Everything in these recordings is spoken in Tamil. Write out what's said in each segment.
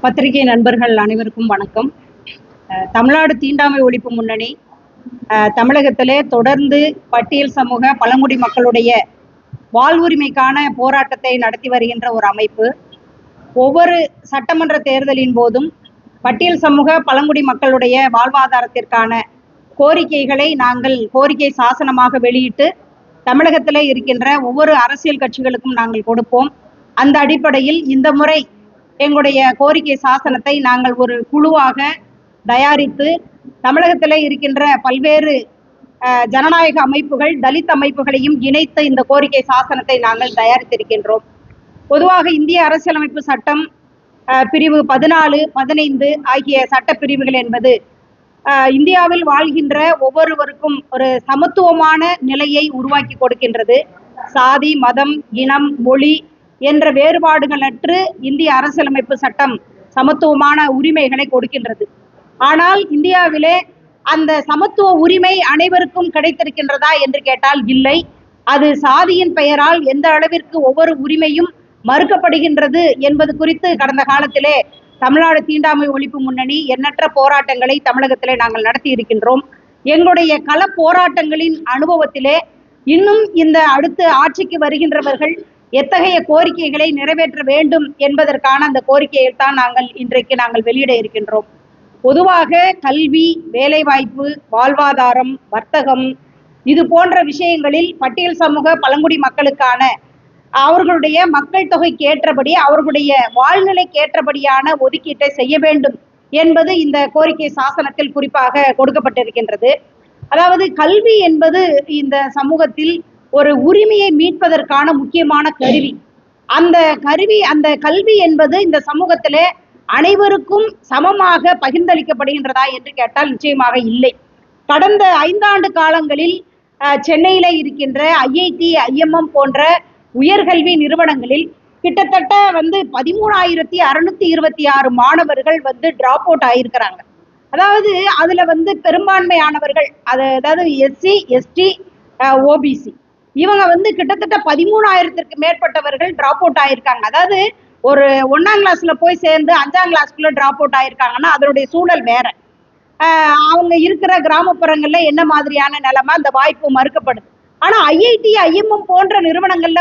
பத்திரிகை நண்பர்கள் அனைவருக்கும் வணக்கம். தமிழ்நாடு தீண்டாமை ஒழிப்பு முன்னணி தமிழகத்திலே தொடர்ந்து பட்டியல் சமூக பழங்குடி மக்களுடைய வாழ்வுரிமைக்கான போராட்டத்தை நடத்தி வருகின்ற ஒரு அமைப்பு. ஒவ்வொரு சட்டமன்ற தேர்தலின் போதும் பட்டியல் சமூக பழங்குடி மக்களுடைய வாழ்வாதாரத்திற்கான கோரிக்கைகளை நாங்கள் கோரிக்கை சாசனமாக வெளியிட்டு தமிழகத்தில் இருக்கின்ற ஒவ்வொரு அரசியல் கட்சிகளுக்கும் நாங்கள் கொடுப்போம். அந்த அடிப்படையில் இந்த முறை எங்களுடைய கோரிக்கை சாசனத்தை நாங்கள் ஒரு குழுவாக தயாரித்து தமிழகத்தில் இருக்கின்ற பல்வேறு ஜனநாயக அமைப்புகள் தலித் அமைப்புகளையும் இணைத்து இந்த கோரிக்கை சாசனத்தை நாங்கள் தயாரித்திருக்கின்றோம். பொதுவாக இந்திய அரசியலமைப்பு சட்டம் பிரிவு 14, 15 ஆகிய சட்ட பிரிவுகள் என்பது இந்தியாவில் வாழ்கின்ற ஒவ்வொருவருக்கும் ஒரு சமத்துவமான நிலையை உருவாக்கி கொடுக்கின்றது. சாதி, மதம், இனம், மொழி என்ற வேறுபாடுகளற்று இந்திய அரசியலமைப்பு சட்டம் சமத்துவமான உரிமைகளை கொடுக்கின்றது. ஆனால் இந்தியாவிலே அந்த சமத்துவ உரிமை அனைவருக்கும் கிடைத்திருக்கின்றதா என்று கேட்டால் இல்லை. அது சாதியின் பெயரால் எந்த அளவிற்கு ஒவ்வொரு உரிமையும் மறுக்கப்படுகின்றது என்பது குறித்து கடந்த காலத்திலே தமிழ்நாடு தீண்டாமை ஒழிப்பு முன்னணி எண்ணற்ற போராட்டங்களை தமிழகத்திலே நாங்கள் நடத்தி இருக்கின்றோம். எங்களுடைய கள போராட்டங்களின் அனுபவத்திலே இன்னும் இந்த அடுத்து ஆட்சிக்கு வருகின்றவர்கள் எத்தகைய கோரிக்கைகளை நிறைவேற்ற வேண்டும் என்பதற்கான அந்த கோரிக்கையை தான் இன்றைக்கு நாங்கள் வெளியிட இருக்கின்றோம். பொதுவாக கல்வி, வேலைவாய்ப்பு, வாழ்வாதாரம், வர்த்தகம் இது போன்ற விஷயங்களில் பட்டியல் சமூக பழங்குடி மக்களுக்கான அவர்களுடைய மக்கள் தொகைக்கு ஏற்றபடி அவர்களுடைய வாழ்நிலைக்கு ஏற்றபடியான ஒதுக்கீட்டை செய்ய வேண்டும் என்பது இந்த கோரிக்கை சாசனத்தில் குறிப்பாக கொடுக்கப்பட்டிருக்கின்றது. அதாவது கல்வி என்பது இந்த சமூகத்தில் ஒரு உரிமையை மீட்பதற்கான முக்கியமான கருவி. அந்த கல்வி என்பது இந்த சமூகத்திலே அனைவருக்கும் சமமாக பகிர்ந்தளிக்கப்படுகின்றதா என்று கேட்டால் நிச்சயமாக இல்லை. கடந்த 5 ஆண்டு காலங்களில் சென்னையில இருக்கின்ற IIT, IMM போன்ற உயர்கல்வி நிறுவனங்களில் கிட்டத்தட்ட 13,626 மாணவர்கள் டிராப் அவுட் ஆயிருக்கிறாங்க. அதாவது அதுல பெரும்பான்மையானவர்கள், அதாவது SC, ST, OBC இவங்க கிட்டத்தட்ட 13,000க்கு மேற்பட்டவர்கள் டிராப் அவுட் ஆயிருக்காங்க. அதாவது ஒரு 1ஆம் கிளாஸ்ல போய் சேர்ந்து 5ஆம் கிளாஸ்க்குள்ள டிராப் அவுட் ஆயிருக்காங்கன்னா அதனுடைய சூழல் வேற. அவங்க இருக்கிற கிராமப்புறங்கள்ல என்ன மாதிரியான நிலைமை, அந்த வாய்ப்பு மறுக்கப்படுது. ஆனா IIT, IMM போன்ற நிறுவனங்கள்ல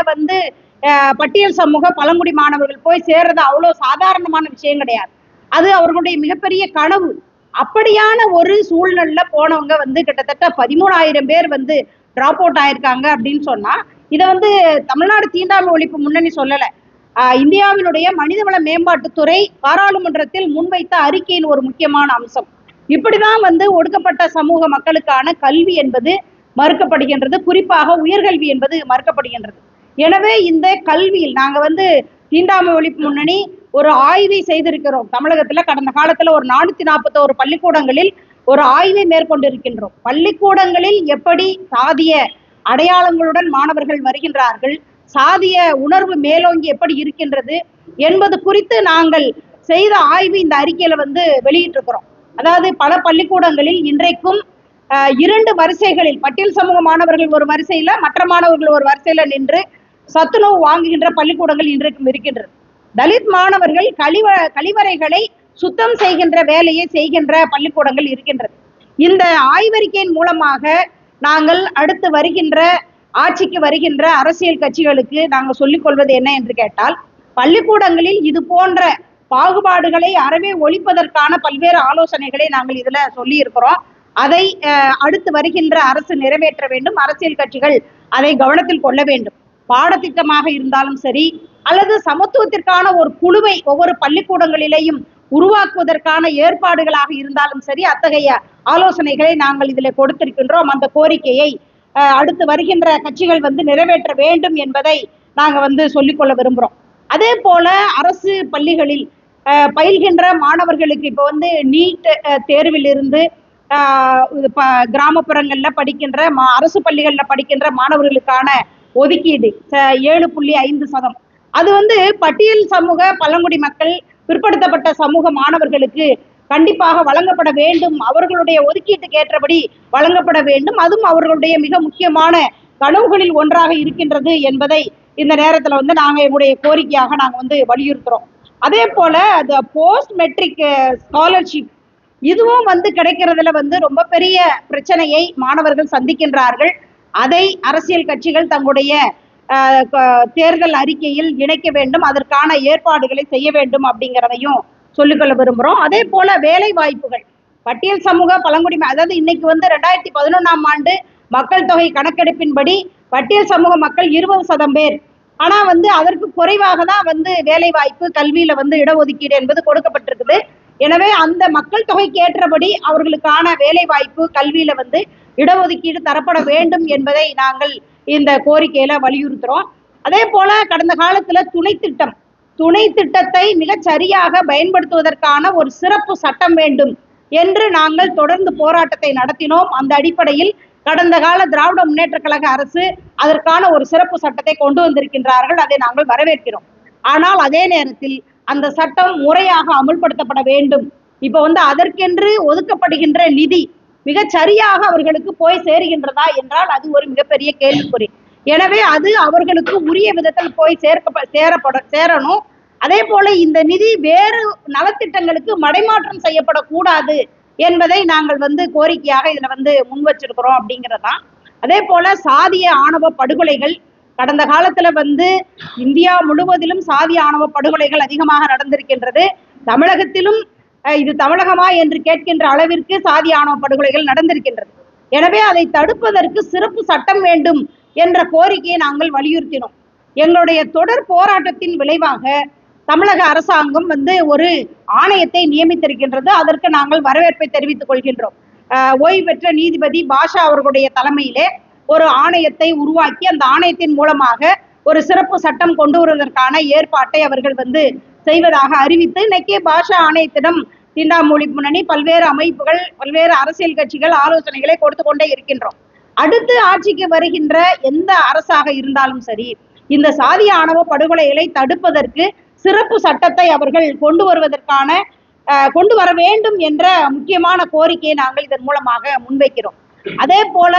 பட்டியல் சமூக பழங்குடி மாணவர்கள் போய் சேர்றது அவ்வளவு சாதாரணமான விஷயம் கிடையாது. அது அவர்களுடைய மிகப்பெரிய கனவு. அப்படியான ஒரு சூழ்நிலையில போனவங்க கிட்டத்தட்ட 13,000 பேர் டிராப் அவுட் ஆயிருக்காங்க அப்படின்னு சொன்னா இதை தமிழ்நாடு தீண்டாமை ஒழிப்பு முன்னணி சொல்லல. இந்தியாவினுடைய மனிதவள மேம்பாட்டுத்துறை பாராளுமன்றத்தில் முன்வைத்த அறிக்கையின் ஒரு முக்கியமான அம்சம். இப்படிதான் ஒடுக்கப்பட்ட சமூக மக்களுக்கான கல்வி என்பது மறுக்கப்படுகின்றது. குறிப்பாக உயர்கல்வி என்பது மறுக்கப்படுகின்றது. எனவே இந்த கல்வியில் நாங்க தீண்டாமை ஒழிப்பு முன்னணி ஒரு ஆய்வை செய்திருக்கிறோம். தமிழகத்துல கடந்த காலத்துல ஒரு 441 பள்ளிக்கூடங்களில் ஒரு ஆய்வை மேற்கொண்டிருக்கின்றோம். பள்ளிக்கூடங்களில் எப்படி சாதிய அடையாளங்களுடன் மாணவர்கள் வருகின்றார்கள், சாதிய உணர்வு மேலோங்கி எப்படி இருக்கின்றது என்பது குறித்து நாங்கள் செய்த ஆய்வு இந்த அறிக்கையில வெளியிட்டிருக்கிறோம். அதாவது பல பள்ளிக்கூடங்களில் இன்றைக்கும் 2 வரிசைகளில் பட்டியல் சமூக மாணவர்கள் ஒரு வரிசையில, மற்ற மாணவர்கள் ஒரு வரிசையில நின்று சத்துணவு வாங்குகின்ற பள்ளிக்கூடங்கள் இன்றைக்கும் இருக்கின்றது. தலித் மாணவர்கள் கழிவறைகளை சுத்தம் செய்கின்ற வேலையை செய்கின்ற பள்ளிக்கூடங்கள் இருக்கின்றது. இந்த ஆய்வறிக்கையின் மூலமாக நாங்கள் அடுத்து வருகின்ற ஆட்சிக்கு வருகின்ற அரசியல் கட்சிகளுக்கு நாங்கள் சொல்லிக் கொள்வது என்ன என்று கேட்டால், பள்ளிக்கூடங்களில் இது போன்ற பாகுபாடுகளை அறவே ஒழிப்பதற்கான பல்வேறு ஆலோசனைகளை நாங்கள் இதுல சொல்லி இருக்கிறோம். அதை அடுத்து வருகின்ற அரசு நிறைவேற்ற வேண்டும். அரசியல் கட்சிகள் அதை கவனத்தில் கொள்ள வேண்டும். பாடத்திட்டமாக இருந்தாலும் சரி, அல்லது சமத்துவத்திற்கான ஒரு குழுவை ஒவ்வொரு பள்ளிக்கூடங்களிலேயும் உருவாக்குவதற்கான ஏற்பாடுகளாக இருந்தாலும் சரி, அத்தகைய ஆலோசனைகளை நாங்கள் இதில் கொடுத்திருக்கின்றோம். அந்த கோரிக்கையை அடுத்து வருகின்ற கட்சிகள் நிறைவேற்ற வேண்டும் என்பதை நாங்கள் சொல்லிக்கொள்ள விரும்புகிறோம். அதே போல அரசு பள்ளிகளில் பயில்கின்ற மாணவர்களுக்கு இப்போ நீட் தேர்வில் இருந்து கிராமப்புறங்கள்ல படிக்கின்ற அரசு பள்ளிகள்ல படிக்கின்ற மாணவர்களுக்கான ஒதுக்கீடு 7.5%. அது பட்டியல் சமூக பழங்குடி மக்கள், பிற்படுத்தப்பட்ட சமூக மாணவர்களுக்கு கண்டிப்பாக வழங்கப்பட வேண்டும். அவர்களுடைய ஒதுக்கீட்டுக்கு ஏற்றபடி வழங்கப்பட வேண்டும். அதுவும் அவர்களுடைய மிக முக்கியமான கனவுகளில் ஒன்றாக இருக்கின்றது என்பதை இந்த நேரத்துல நாங்க எங்களுடைய கோரிக்கையாக நாங்க வலியுறுத்துறோம். அதே போல அது போஸ்ட் மெட்ரிக் ஸ்காலர்ஷிப் இதுவும் வந்து கிடைக்கிறதுல வந்து ரொம்ப பெரிய பிரச்சனையை மாணவர்கள் சந்திக்கின்றார்கள். அதை அரசியல் கட்சிகள் தங்களுடைய தேர்தல் அறிக்கையில் இணைக்க வேண்டும், அதற்கான ஏற்பாடுகளை செய்ய வேண்டும் அப்படிங்கிறதையும் சொல்லிக்கொள்ள விரும்புகிறோம். அதே போல வேலை வாய்ப்புகள் பட்டியல் சமூக பழங்குடிமை, அதாவது இன்னைக்கு வந்து 2011ஆம் ஆண்டு மக்கள் தொகை கணக்கெடுப்பின்படி பட்டியல் சமூக மக்கள் 20% பேர். ஆனா வந்து அதற்கு குறைவாக தான் வந்து வேலை வாய்ப்பு கல்வியில வந்து இடஒதுக்கீடு என்பது கொடுக்கப்பட்டிருக்குது. எனவே அந்த மக்கள் தொகைக்கு ஏற்றபடி அவர்களுக்கான வேலை வாய்ப்பு கல்வியில வந்து இடஒதுக்கீடு தரப்பட வேண்டும் என்பதை நாங்கள் இந்த கோரிக்கையில வலியுறுத்துறோம். அதே போல கடந்த காலத்துல துணை திட்டத்தை மிகச் சரியாக பயன்படுத்துவதற்கான ஒரு சிறப்பு சட்டம் வேண்டும் என்று நாங்கள் தொடர்ந்து போராட்டத்தை நடத்தினோம். அந்த அடிப்படையில் கடந்த கால திராவிட முன்னேற்ற கழக அரசு அதற்கான ஒரு சிறப்பு சட்டத்தை கொண்டு வந்திருக்கின்றார்கள். அதை நாங்கள் வரவேற்கிறோம். ஆனால் அதே நேரத்தில் அந்த சட்டம் முறையாக அமுல்படுத்தப்பட வேண்டும். இப்ப வந்து அதற்கென்று ஒதுக்கப்படுகின்ற நிதி மிகச் சரியாக அவர்களுக்கு போய் சேருகின்றதா என்றால் அது ஒரு மிகப்பெரிய கேள்விக்குறி. எனவே அது அவர்களுக்கு உரிய விதத்தில் போய் சேரணும். அதே போல இந்த நிதி வேறு நலத்திட்டங்களுக்கு மடைமாற்றம் செய்யப்படக்கூடாது என்பதை நாங்கள் வந்து கோரிக்கையாக இதுல வந்து முன் வச்சிருக்கிறோம் அப்படிங்கிறதான். அதே போல சாதிய ஆணவ படுகொலைகள் கடந்த காலத்துல வந்து இந்தியா முழுவதிலும் சாதிய ஆணவ படுகொலைகள் அதிகமாக நடந்திருக்கின்றது. தமிழகத்திலும் இது தமிழகமா என்று கேட்கின்ற அளவிற்கு சாதிய ஆணவ படுகொலைகள் நடந்திருக்கின்றது. எனவே அதை தடுப்பதற்கு சிறப்பு சட்டம் வேண்டும் என்ற கோரிக்கையை நாங்கள் வலியுறுத்தினோம். எங்களுடைய தொடர் போராட்டத்தின் விளைவாக தமிழக அரசாங்கம் வந்து ஒரு ஆணையத்தை நியமித்திருக்கின்றது. அதற்கு நாங்கள் வரவேற்பை தெரிவித்துக் கொள்கின்றோம். ஓய்வு பெற்ற நீதிபதி பாஷா அவர்களுடைய தலைமையிலே ஒரு ஆணையத்தை உருவாக்கி அந்த ஆணையத்தின் மூலமாக ஒரு சிறப்பு சட்டம் கொண்டு வருவதற்கான ஏற்பாட்டை அவர்கள் வந்து செய்வதாக அறிவித்து இன்னைக்கு பாஷா ஆணையத்திடம் தீண்டாமொழி முன்னணி பல்வேறு அமைப்புகள் பல்வேறு அரசியல் கட்சிகள் ஆலோசனைகளை கொடுத்து கொண்டே இருக்கின்றோம். அடுத்து ஆட்சிக்கு வருகின்ற எந்த அரசாக இருந்தாலும் சரி இந்த சாதிய ஆணவ படுகொலைகளை தடுப்பதற்கு சிறப்பு சட்டத்தை அவர்கள் கொண்டு வர வேண்டும் என்ற முக்கியமான கோரிக்கையை நாங்கள் இதன் மூலமாக முன்வைக்கிறோம். அதே போல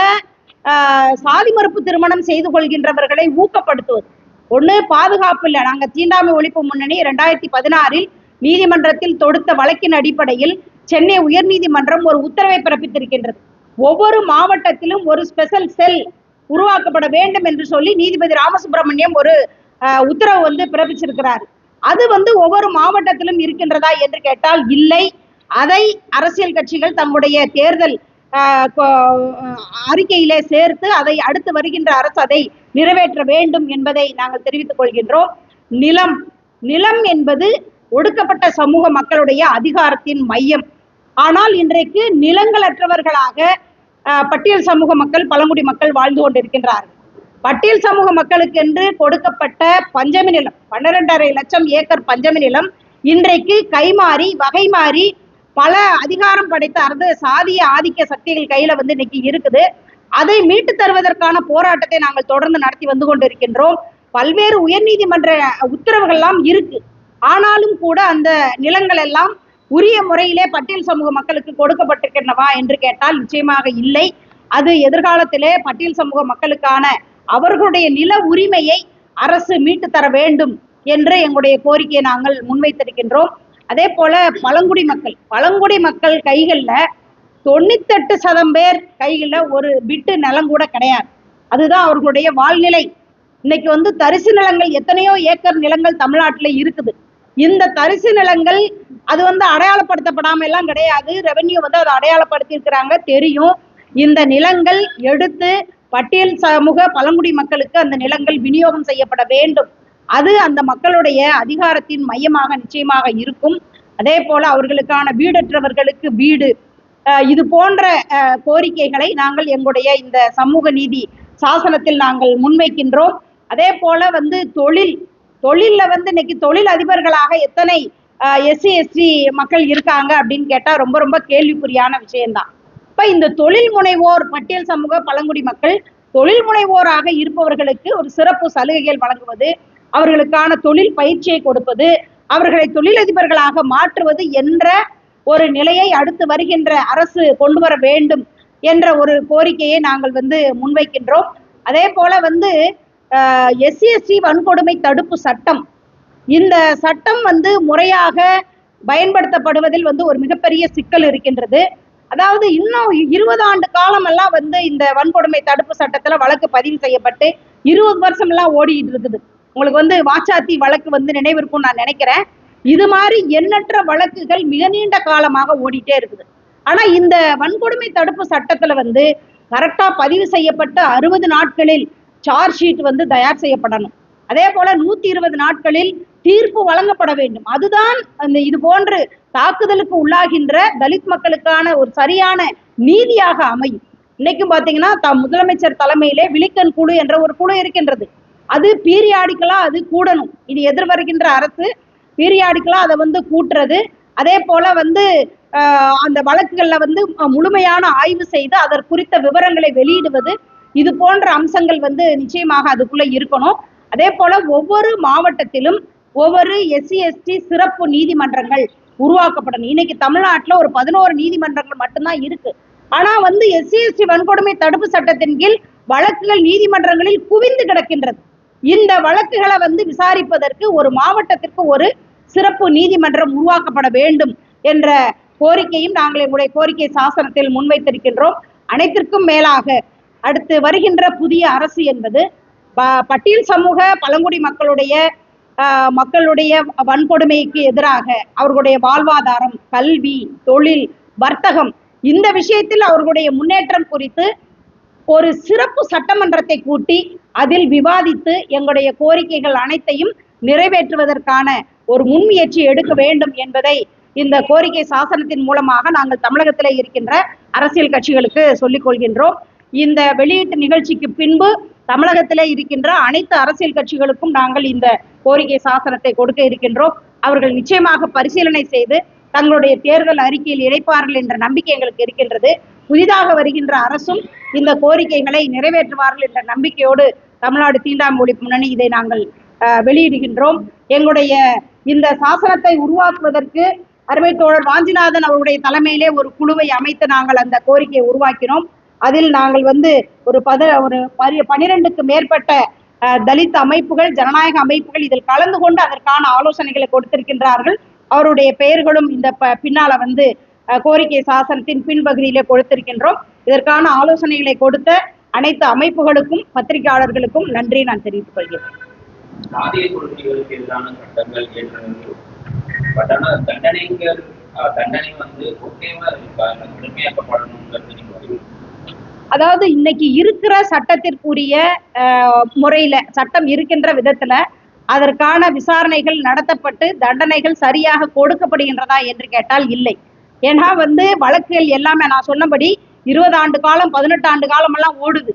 சாதி மறுப்பு திருமணம் செய்து கொள்கின்றவர்களை ஊக்கப்படுத்துவது ஒண்ணு பாதுகாப்பு இல்லை. நாங்க தீண்டாமை ஒழிப்பு முன்னணி 2016 நீதிமன்றத்தில் தொடுத்த வழக்கின் அடிப்படையில் சென்னை உயர்நீதிமன்றம் ஒரு உத்தரவை பிறப்பித்திருக்கின்றது. ஒவ்வொரு மாவட்டத்திலும் ஒரு ஸ்பெஷல் செல் உருவாக்கப்பட வேண்டும் என்று சொல்லி நீதிபதி ராமசுப்பிரமணியம் ஒரு உத்தரவு வந்து பிறப்பிச்சிருக்கிறார். அது வந்து ஒவ்வொரு மாவட்டத்திலும் இருக்கின்றதா என்று கேட்டால் இல்லை. அதை அரசியல் கட்சிகள் தங்களுடைய தேர்தல் அறிக்கையிலே சேர்த்து அதை அடுத்து வருகின்ற அரசு அதை நிறைவேற்ற வேண்டும் என்பதை நாங்கள் தெரிவித்துக் கொள்கின்றோம். நிலம் என்பது ஒடுக்கப்பட்ட சமூக மக்களுடைய அதிகாரத்தின் மையம். ஆனால் இன்றைக்கு நிலங்களற்றவர்களாக பட்டியல் சமூக மக்கள் பழங்குடி மக்கள் வாழ்ந்து கொண்டிருக்கின்றார்கள். பட்டியல் சமூக மக்களுக்கு என்று கொடுக்கப்பட்ட பஞ்சமி நிலம் 12.5 லட்சம் ஏக்கர் பஞ்சமி நிலம் இன்றைக்கு கைமாறி வகை மாறி பல அதிகாரம் படைத்த சாதிய ஆதிக்க சக்திகள் கையில வந்து இன்னைக்கு இருக்குது. அதை மீட்டு தருவதற்கான போராட்டத்தை நாங்கள் தொடர்ந்து நடத்தி வந்து கொண்டிருக்கின்றோம். பல்வேறு உயர்நீதிமன்ற உத்தரவுகள் எல்லாம் இருக்கு. ஆனாலும் கூட அந்த நிலங்கள் எல்லாம் உரிய முறையிலே பட்டியல் சமூக மக்களுக்கு கொடுக்கப்பட்டிருக்கின்றனவா என்று கேட்டால் நிச்சயமாக இல்லை. அது எதிர்காலத்திலே பட்டியல் சமூக மக்களுக்கான அவர்களுடைய நில உரிமையை அரசு மீட்டு தர வேண்டும் என்று எங்களுடைய கோரிக்கையை நாங்கள் முன்வைத்திருக்கின்றோம். அதே போல பழங்குடி மக்கள் கைகள்ல 98% பேர் கைகள்ல ஒரு பிட்டு நிலம் கூட கிடையாது. அதுதான் அவர்களுடைய வாழ்நிலை. இன்னைக்கு வந்து தரிசு நிலங்கள் எத்தனையோ ஏக்கர் நிலங்கள் தமிழ்நாட்டில் இருக்குது. இந்த தரிசு நிலங்கள் அது வந்து அடையாளப்படுத்தப்படாம எல்லாம் கிடையாது. ரெவென்யூ வந்து அதை அடையாளப்படுத்தி இருக்கிறாங்க தெரியும். இந்த நிலங்கள் எடுத்து பட்டியல் சமூக பழங்குடி மக்களுக்கு அந்த நிலங்கள் விநியோகம் செய்யப்பட வேண்டும். அது அந்த மக்களுடைய அதிகாரத்தின் மையமாக நிச்சயமாக இருக்கும். அதே போல அவர்களுக்கான வீடற்றவர்களுக்கு வீடு, இது போன்ற கோரிக்கைகளை நாங்கள் எங்களுடைய இந்த சமூக நீதி சாசனத்தில் நாங்கள் முன்வைக்கின்றோம். அதே போல வந்து தொழில்ல வந்து இன்னைக்கு தொழில் அதிபர்களாக எத்தனை SC ST மக்கள் இருக்காங்க அப்படின்னு கேட்டா ரொம்ப ரொம்ப கேள்விக்குறியான விஷயம்தான். இப்ப இந்த தொழில் முனைவோர் பட்டியல் சமூக பழங்குடி மக்கள் தொழில் முனைவோராக இருப்பவர்களுக்கு ஒரு சிறப்பு சலுகைகள் வழங்குவது, அவர்களுக்கான தொழில் பயிற்சியை கொடுப்பது, அவர்களை தொழிலதிபர்களாக மாற்றுவது என்ற ஒரு நிலையை அடுத்து வருகின்ற அரசு கொண்டு வர வேண்டும் என்ற ஒரு கோரிக்கையை நாங்கள் வந்து முன்வைக்கின்றோம். அதே போல வந்து SC ST வன்கொடுமை தடுப்பு சட்டம் இந்த சட்டம் வந்து முறையாக பயன்படுத்தப்படுவதில் வந்து ஒரு மிகப்பெரிய சிக்கல் இருக்கின்றது. அதாவது இன்னும் 20 ஆண்டு காலம் எல்லாம் வந்து இந்த வன்கொடுமை தடுப்பு சட்டத்துல வழக்கு பதிவு செய்யப்பட்டு 20 வருஷம் எல்லாம் ஓடிட்டு இருக்குது. உங்களுக்கு வந்து வாச்சாத்தி வழக்கு வந்து நினைவிருக்கும் நான் நினைக்கிறேன். இது மாதிரி எண்ணற்ற வழக்குகள் மிக நீண்ட காலமாக ஓடிட்டே இருக்குது. ஆனா இந்த வன்கொடுமை தடுப்பு சட்டத்துல வந்து கரெக்டா பதிவு செய்யப்பட்ட 60 நாட்களில் சார்ஜ் ஷீட் வந்து தயார் செய்யப்படணும். அதே போல 120 நாட்களில் தீர்ப்பு வழங்கப்பட வேண்டும். அதுதான் அந்த இது போன்று தாக்குதலுக்கு உள்ளாகின்ற தலித் மக்களுக்கான ஒரு சரியான நீதியாக அமையும். இன்னைக்கும் பாத்தீங்கன்னா முதலமைச்சர் தலைமையிலே விழிக்கண் குழு என்ற ஒரு குழு இருக்கின்றது. அது பீரியாடிக்கலா அது கூடணும். இது எதிர்வருகின்ற அரசு பீரியாடிக்கலா அதை வந்து கூட்டுறது. அதே போல வந்து அந்த வழக்குகள்ல வந்து முழுமையான ஆய்வு செய்து அதற்கு குறித்த விவரங்களை வெளியிடுவது, இது போன்ற அம்சங்கள் வந்து நிச்சயமாக அதுக்குள்ள இருக்கணும். அதே போல ஒவ்வொரு மாவட்டத்திலும் ஒவ்வொரு SC ST சிறப்பு நீதிமன்றங்கள் உருவாக்கப்படணும். இன்னைக்கு தமிழ்நாட்டில் ஒரு 11 நீதிமன்றங்கள் மட்டும்தான் இருக்கு. ஆனா வந்து SC ST வன்கொடுமை தடுப்பு சட்டத்தின் கீழ் வழக்குகள் நீதிமன்றங்களில் குவிந்து கிடக்கின்றது. இந்த வழக்குகளை வந்து விசாரிப்பதற்கு ஒரு மாவட்டத்திற்கு ஒரு சிறப்பு நீதிமன்றம் உருவாக்கப்பட வேண்டும் என்ற கோரிக்கையும் நாங்கள் எங்களுடைய கோரிக்கை சாசனத்தில் முன்வைத்திருக்கின்றோம். அனைத்திற்கும் மேலாக அடுத்து வருகின்ற புதிய அரசு என்பது பட்டியல் சமூக பழங்குடி மக்களுடைய வன்கொடுமைக்கு எதிராக அவர்களுடைய வாழ்வாதாரம், கல்வி, தொழில், வர்த்தகம் இந்த விஷயத்தில் அவர்களுடைய முன்னேற்றம் குறித்து ஒரு சிறப்பு சட்டமன்றத்தை கூட்டி அதில் விவாதித்து எங்களுடைய கோரிக்கைகள் அனைத்தையும் நிறைவேற்றுவதற்கான ஒரு முன்முயற்சி எடுக்க வேண்டும் என்பதை இந்த கோரிக்கை சாசனத்தின் மூலமாக நாங்கள் தமிழகத்தில் இருக்கின்ற அரசியல் கட்சிகளுக்கு சொல்லிக் கொள்கின்றோம். இந்த வெளியீட்டு நிகழ்ச்சிக்கு பின்பு தமிழகத்தில் இருக்கின்ற அனைத்து அரசியல் கட்சிகளுக்கும் நாங்கள் இந்த கோரிக்கை சாசனத்தை கொடுக்க இருக்கின்றோம். அவர்கள் நிச்சயமாக பரிசீலனை செய்து தங்களுடைய தேர்தல் அறிக்கையில் இணைப்பார்கள் என்ற நம்பிக்கை எங்களுக்கு இருக்கின்றது. புதிதாக வருகின்ற அரசும் இந்த கோரிக்கைகளை நிறைவேற்றுவார்கள் என்ற நம்பிக்கையோடு தமிழ்நாடு தீண்டாமை ஒழிப்பு முன்னணி இதை நாங்கள் வெளியிடுகின்றோம். எங்களுடைய இந்த சாசனத்தை உருவாக்குவதற்கு அருமை தோழர் வாஞ்சிநாதன் அவருடைய தலைமையிலே ஒரு குழுவை அமைத்து நாங்கள் அந்த கோரிக்கையை உருவாக்கினோம். அதில் நாங்கள் வந்து ஒரு 12க்கு மேற்பட்ட தலித் அமைப்புகள், ஜனநாயக அமைப்புகள் இதில் கலந்து கொண்டு அதற்கான ஆலோசனைகளை கொடுத்திருக்கின்றார்கள். அவருடைய பெயர்களும் இந்த பின்னால வந்து கோரிக்கை சாசனத்தின் பின்பகுதியிலே கொடுத்திருக்கின்றோம். இதற்கான ஆலோசனைகளை கொடுத்த அனைத்து அமைப்புகளுக்கும் பத்திரிகையாளர்களுக்கும் நன்றி நான் தெரிவித்துக் கொள்கிறேன். சாதிய கொள்கைகளுக்கு எதிரான சட்டங்கள் தண்டனை வந்து முழுமையாக்கப்படணும். அதாவது இன்னைக்கு இருக்கிற சட்டத்திற்குரிய முறையில சட்டம் இருக்கின்ற விதத்துல அதற்கான விசாரணைகள் நடத்தப்பட்டு தண்டனைகள் சரியாக கொடுக்கப்படுகின்றதா என்று கேட்டால் இல்லை. ஏன்னா வந்து வழக்குகள் எல்லாமே நான் சொன்னபடி 20 ஆண்டு காலம் 18 ஆண்டு காலம் எல்லாம் ஓடுது.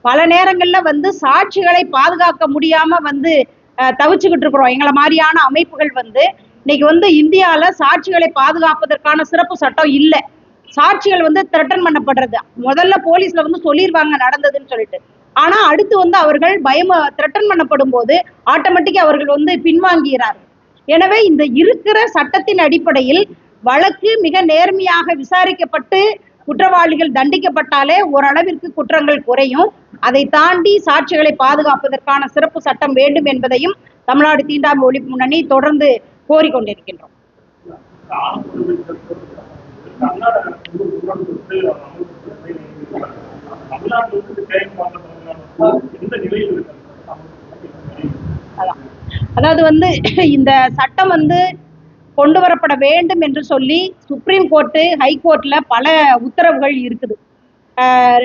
பல நேரங்கள்ல வந்து சாட்சிகளை பாதுகாக்க முடியாம வந்து தவிச்சுக்கிட்டு இருக்கிறோம். எங்களை மாதிரியான அமைப்புகள் வந்து இன்னைக்கு வந்து இந்தியால சாட்சிகளை பாதுகாப்பதற்கான சிறப்பு சட்டம் இல்லை. சாட்சிகள் வந்து த்ரெட்டன் பண்ணப்படுறது. முதல்ல போலீஸ்ல வந்து சொல்லிடுவாங்க நடந்ததுன்னு சொல்லிட்டு. ஆனா அடுத்து வந்து அவர்கள் த்ரெட்டன் பண்ணப்படும் போது ஆட்டோமேட்டிக்கா அவர்கள் வந்து பின்வாங்குகிறார்கள். எனவே இந்த இருக்கிற சட்டத்தின் அடிப்படையில் வழக்கு மிக நேர்மையாக விசாரிக்கப்பட்டு குற்றவாளிகள் தண்டிக்கப்பட்டாலே ஓரளவிற்கு குற்றங்கள் குறையும். அதை தாண்டி சாட்சிகளை பாதுகாப்பதற்கான சிறப்பு சட்டம் வேண்டும் என்பதையும் தமிழ்நாடு தீண்டாமை ஒழிப்பு முன்னணி தொடர்ந்து கோரிக்கொண்டிருக்கின்றோம். அதாவது வந்து இந்த சட்டம் வந்து கொண்டு வரப்பட வேண்டும் என்று சொல்லி சுப்ரீம் கோர்ட்டு, ஹைகோர்ட்ல பல உத்தரவுகள் இருக்குது.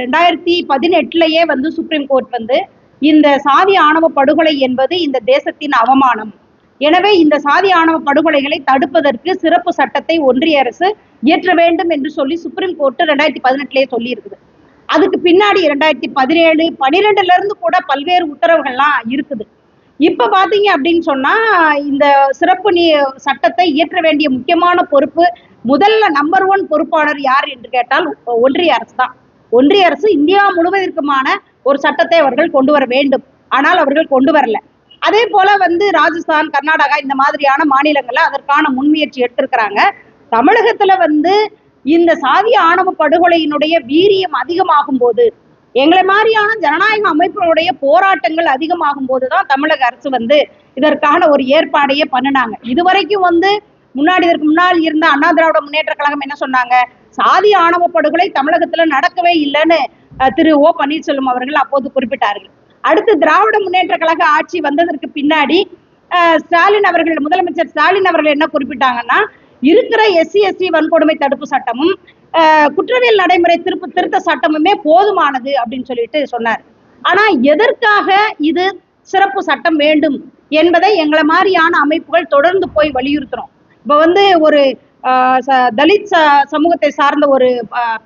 2018லயே வந்து சுப்ரீம் கோர்ட் வந்து இந்த சாதி ஆணவ படுகொலை என்பது இந்த தேசத்தின் அவமானம், எனவே இந்த சாதி ஆணவ படுகொலைகளை தடுப்பதற்கு சிறப்பு சட்டத்தை ஒன்றிய அரசு இயற்ற வேண்டும் என்று சொல்லி சுப்ரீம் கோர்ட் 2018லயே சொல்லி இருக்குது. அதுக்கு பின்னாடி 2017, 12ல இருந்து கூட பல்வேறு உத்தரவுகள்லாம் இருக்குது. இப்ப பாத்தீங்க அப்படின்னு சொன்னா இந்த சிறப்பு சட்டத்தை இயற்ற வேண்டிய முக்கியமான பொறுப்பு முதல்ல நம்பர் 1 பொறுப்பாளர் யார் என்று கேட்டால் ஒன்றிய அரசு தான். ஒன்றிய அரசு இந்தியா முழுவதற்குமான ஒரு சட்டத்தை அவர்கள் கொண்டு வர வேண்டும். ஆனால் அவர்கள் கொண்டு வரல. அதே போல வந்து ராஜஸ்தான், கர்நாடகா இந்த மாதிரியான மாநிலங்கள்ல அதற்கான முன்முயற்சி எடுத்திருக்கிறாங்க. தமிழகத்துல வந்து இந்த சாதிய ஆணவ படுகொலையினுடைய வீரியம் அதிகமாகும் போது எங்களை மாதிரியான ஜனநாயக அமைப்புகளுடைய போராட்டங்கள் அதிகமாகும் போதுதான் தமிழக அரசு வந்து இதற்கான ஒரு ஏற்பாடையே பண்ணினாங்க. இதுவரைக்கும் வந்து இதற்கு முன்னால் இருந்த அண்ணா திராவிட முன்னேற்ற கழகம் என்ன சொன்னாங்க, சாதி ஆணவ படுகொலை தமிழகத்துல நடக்கவே இல்லைன்னு திரு ஓ பன்னீர்செல்வம் அவர்கள் அப்போது குறிப்பிட்டார்கள். அடுத்து திராவிட முன்னேற்ற கழக ஆட்சி வந்ததற்கு பின்னாடி ஸ்டாலின் அவர்கள், முதலமைச்சர் ஸ்டாலின் அவர்கள் என்ன குறிப்பிட்டாங்கன்னா, இருக்கிற SC/ST வன்கொடுமை தடுப்பு சட்டமும் குற்றவியல் நடைமுறை திருத்த சட்டமுமே போதுமானது அப்படின்னு சொல்லிட்டு சொன்னார். ஆனா எதற்காக இது சிறப்பு சட்டம் வேண்டும் என்பதை எங்களை மாதிரியான அமைப்புகள் தொடர்ந்து போய் வலியுறுத்துறோம். இப்ப வந்து ஒரு தலித் சமூகத்தை சார்ந்த ஒரு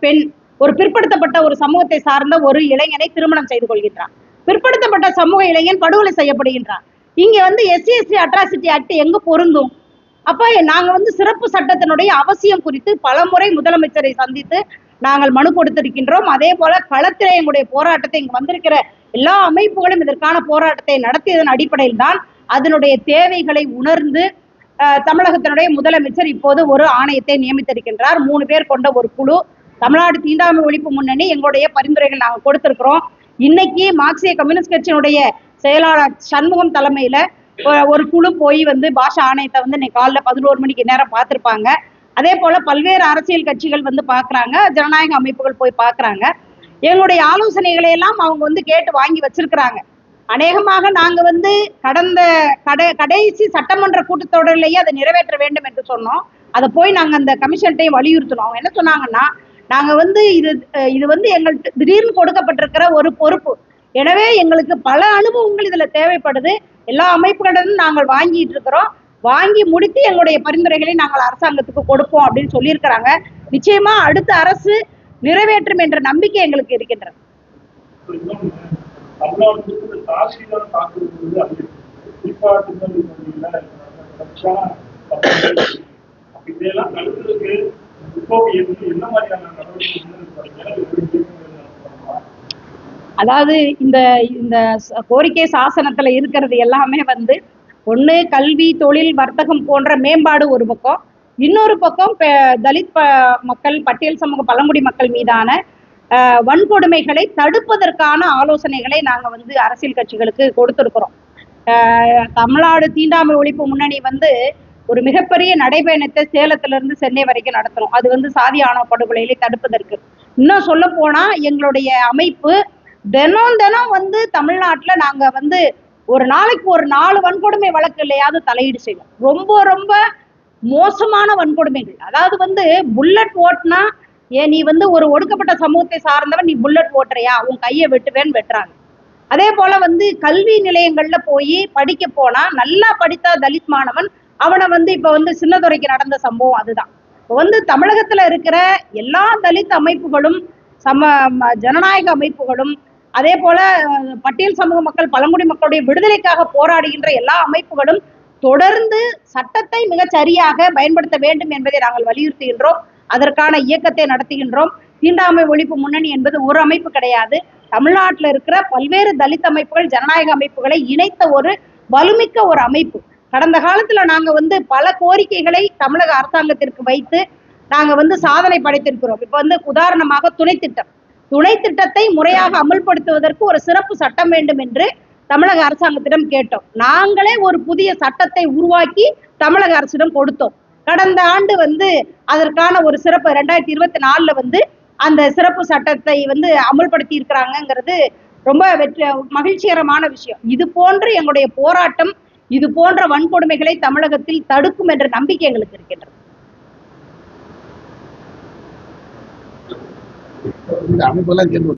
பெண், ஒரு பிற்படுத்தப்பட்ட ஒரு சமூகத்தை சார்ந்த ஒரு இளைஞனை திருமணம் செய்து கொள்கின்றான். பிற்படுத்தப்பட்ட சமூக இளைஞன் படுகொலை செய்யப்படுகின்றான். இங்க வந்து SC/ST அட்ராசிட்டி ஆக்ட் எங்க பொருந்தும்? அப்ப நாங்க வந்து சிறப்பு சட்டத்தினுடைய அவசியம் குறித்து பல முறை முதலமைச்சரை சந்தித்து நாங்கள் மனு கொடுத்திருக்கின்றோம். அதே போல களத்திலே எங்களுடைய போராட்டத்தை, இங்க வந்திருக்கிற எல்லா அமைப்புகளும் இதற்கான போராட்டத்தை நடத்தியதன் அடிப்படையில் தான் அதனுடைய தேவைகளை உணர்ந்து தமிழகத்தினுடைய முதலமைச்சர் இப்போது ஒரு ஆணையத்தை நியமித்திருக்கின்றார். 3 பேர் கொண்ட ஒரு குழு, தமிழ்நாடு தீண்டாமை ஒழிப்பு முன்னணி, எங்களுடைய பரிந்துரைகள் நாங்கள் கொடுத்திருக்கிறோம். இன்னைக்கு மார்க்சிய கம்யூனிஸ்ட் கட்சியினுடைய செயலாளர் சண்முகம் தலைமையில ஒரு குழு போய் வந்து பாஷா ஆணையத்தை வந்து இன்னைக்கு காலைல 11 மணிக்கு நேரம் பார்த்திருப்பாங்க. அதே போல பல்வேறு அரசியல் கட்சிகள் வந்து பாக்குறாங்க, ஜனநாயக அமைப்புகள் போய் பாக்குறாங்க. எங்களுடைய ஆலோசனைகளை எல்லாம் அவங்க வந்து கேட்டு வாங்கி வச்சிருக்கிறாங்க. அநேகமாக நாங்க வந்து கடந்த கடைசி சட்டமன்ற கூட்டத்தொடரிலேயே அதை நிறைவேற்ற வேண்டும் என்று சொன்னோம். அதை போய் நாங்க அந்த கமிஷன்ட்டையும் வலியுறுத்தணும். அவங்க என்ன சொன்னாங்கன்னா, நாங்க வந்து இது வந்து எங்களுக்கு திடீர்னு கொடுக்கப்பட்டிருக்கிற ஒரு பொறுப்பு, எனவே எங்களுக்கு பல அனுபவங்கள் இதுல தேவைப்படுது, எல்லா அமைப்புகளிடம் நாங்கள் வாங்கிட்டு இருக்கிறோம், வாங்கி முடித்து எங்களுடைய பரிந்துரைகளை நாங்கள் அரசாங்கத்துக்கு கொடுப்போம் அப்படின்னு சொல்லியிருக்கிறாங்க. நிச்சயமா அடுத்த அரசு நிறைவேற்றும் என்ற நம்பிக்கை எங்களுக்கு இருக்கின்றது. அதாவது இந்த கோரிக்கை சாசனத்துல இருக்கிறது எல்லாமே வந்து ஒண்ணு கல்வி, தொழில், வர்த்தகம் போன்ற மேம்பாடு ஒரு பக்கம், இன்னொரு பக்கம் தலித் மக்கள், பட்டியல் சமூக பழங்குடி மக்கள் மீதான வன்கொடுமைகளை தடுப்பதற்கான ஆலோசனைகளை நாங்க வந்து அரசியல் கட்சிகளுக்கு கொடுத்திருக்கிறோம். தமிழ்நாடு தீண்டாமை ஒழிப்பு முன்னணி வந்து ஒரு மிகப்பெரிய நடைபயணத்தை சேலத்திலிருந்து சென்னை வரைக்கும் நடத்துறோம். அது வந்து சாதி ஆணவ படுகொலைகளை தடுப்பதற்கு. இன்னும் சொல்ல போனா எங்களுடைய அமைப்பு தினம் வந்து தமிழ்நாட்டுல நாங்க வந்து ஒரு நாளைக்கு ஒரு 4 வன்கொடுமை வழக்கு இல்லையாவது தலையீடு செய்வோம். ரொம்ப ரொம்ப மோசமான வன்கொடுமைகள். அதாவது வந்து புல்லட் ஓட்டுனா, நீ வந்து ஒரு ஒடுக்கப்பட்ட சமூகத்தை சார்ந்தவன், நீ புல்லட் ஓட்டுறியா, உன் கையை வெட்டுவேன்னு வெட்டுறாங்க. அதே போல வந்து கல்வி நிலையங்கள்ல போய் படிக்க போனா, நல்லா படித்த தலித் மாணவன் அவனை வந்து இப்ப வந்து சின்னதுரைக்கு நடந்த சம்பவம் அதுதான். இப்போ வந்து தமிழகத்துல இருக்கிற எல்லா தலித் அமைப்புகளும், ஜனநாயக அமைப்புகளும், அதே போல பட்டியல் சமூக மக்கள், பழங்குடி மக்களுடைய விடுதலைக்காக போராடுகின்ற எல்லா அமைப்புகளும் தொடர்ந்து சட்டத்தை மிகச் சரியாக பயன்படுத்த வேண்டும் என்பதை நாங்கள் வலியுறுத்துகின்றோம். அதற்கான இயக்கத்தை நடத்துகின்றோம். தீண்டாமை ஒழிப்பு முன்னணி என்பது ஒரு அமைப்பு கிடையாது. தமிழ்நாட்டில் இருக்கிற பல்வேறு தலித் அமைப்புகள், ஜனநாயக அமைப்புகளை இணைத்த ஒரு வலுமிக்க ஒரு அமைப்பு. கடந்த காலத்துல நாங்க வந்து பல கோரிக்கைகளை தமிழக அரசாங்கத்திற்கு வைத்து நாங்க வந்து சாதனை படைத்திருக்கிறோம். இப்ப வந்து உதாரணமாக துணை திட்டத்தை முறையாக அமல்படுத்துவதற்கு ஒரு சிறப்பு சட்டம் வேண்டும் என்று தமிழக அரசாங்கத்திடம் கேட்டோம். நாங்களே ஒரு புதிய சட்டத்தை உருவாக்கி தமிழக அரசிடம் கொடுத்தோம். கடந்த ஆண்டு வந்து அதற்கான ஒரு சிறப்பு 2024 வந்து அந்த சிறப்பு சட்டத்தை வந்து அமல்படுத்தி இருக்கிறாங்கிறது ரொம்ப மகிழ்ச்சிகரமான விஷயம். இது போன்று எங்களுடைய போராட்டம் இது போன்ற வன்கொடுமைகளை தமிழகத்தில் தடுக்கும் என்ற நம்பிக்கை எங்களுக்கு இருக்கின்றது. அமைப்பெல்லாம்